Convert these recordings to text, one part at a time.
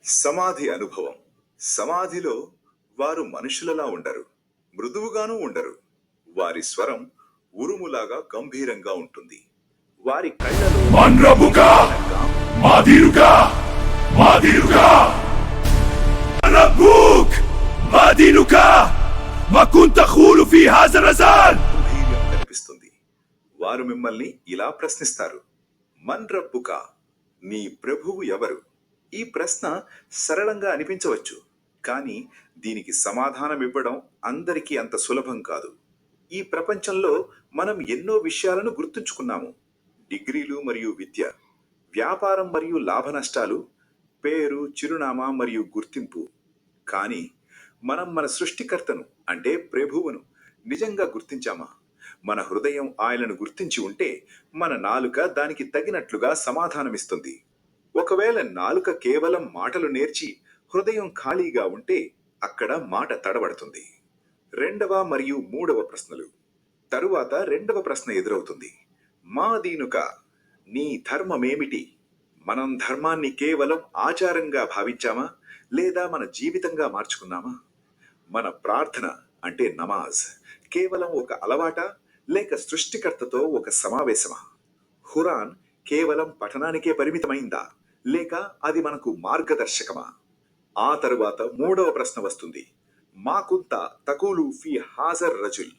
సమాధి అనుభవం. సమాధిలో వారు మనుషులలా ఉండరు, మృదువుగానూ ఉండరు. వారి స్వరం ఉరుములాగా గంభీరంగా ఉంటుంది. వారి కళ్ళలో మన్రబుకా మాదిరుగా మాదిరుగా రబ్బుక్ మాదిరుగా మకుంత ఖూలు ఫీ హాజా రజాల్ ధైర్యం కనిపిస్తుంది. వారు మిమ్మల్ని ఇలా ప్రశ్నిస్తారు, మన్ రబ్బుకా, నీ ప్రభువు ఎవరు? ఈ ప్రశ్న సరళంగా అనిపించవచ్చు, కానీ దీనికి సమాధానం ఇవ్వడం అందరికీ అంత సులభం కాదు. ఈ ప్రపంచంలో మనం ఎన్నో విషయాలను గుర్తుంచుకున్నాము. డిగ్రీలు మరియు విద్య, వ్యాపారం మరియు లాభ నష్టాలు, పేరు, చిరునామా మరియు గుర్తింపు. కానీ మనం మన సృష్టికర్తను అంటే ప్రభువును నిజంగా గుర్తించామా? మన హృదయం ఆయనను గుర్తించి ఉంటే మన నాలుక దానికి తగినట్లుగా సమాధానమిస్తుంది. ఒకవేళ నాలుక కేవలం మాటలు నేర్చి హృదయం ఖాళీగా ఉంటే అక్కడ మాట తడబడుతుంది. రెండవ మరియు మూడవ ప్రశ్నలు తరువాత రెండవ ప్రశ్న ఎదురవుతుంది. మా దీనుక, నీ ధర్మమేమిటి? మనం ధర్మాన్ని కేవలం ఆచారంగా భావించామా, లేదా మన జీవితంగా మార్చుకున్నామా? మన ప్రార్థన అంటే నమాజ్ కేవలం ఒక అలవాటా, లేక సృష్టికర్తతో ఒక సమావేశమా? ఖురాన్ కేవలం పఠనానికే పరిమితమైందా, లేక అది మనకు మార్గదర్శకమా? ఆ తరువాత మూడవ ప్రశ్న వస్తుంది. మాకుంత తకూలు ఫీ హాజర్ రజుల్,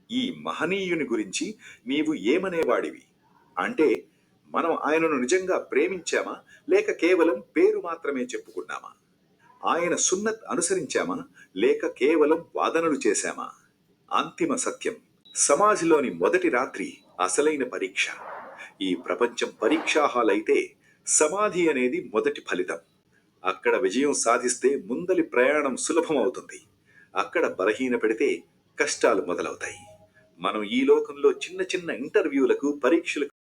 ఈ మహనీయుని గురించి నీవు ఏమనేవాడివి? అంటే మనం ఆయనను నిజంగా ప్రేమించామా, లేక కేవలం పేరు మాత్రమే చెప్పుకున్నామా? ఆయన సున్నత్ అనుసరించామా, లేక కేవలం వాదనలు చేశామా? అంతిమ సత్యం. సమాధిలోని మొదటి రాత్రి అసలైన పరీక్ష. ఈ ప్రపంచం పరీక్షా హాల్ అయితే సమాధి అనేది మొదటి ఫలితం. అక్కడ విజయం సాధిస్తే ముందలి ప్రయాణం సులభం అవుతుంది. అక్కడ బలహీన పెడితే కష్టాలు మొదలవుతాయి. మనం ఈ లోకంలో చిన్న చిన్న ఇంటర్వ్యూలకు, పరీక్షలకు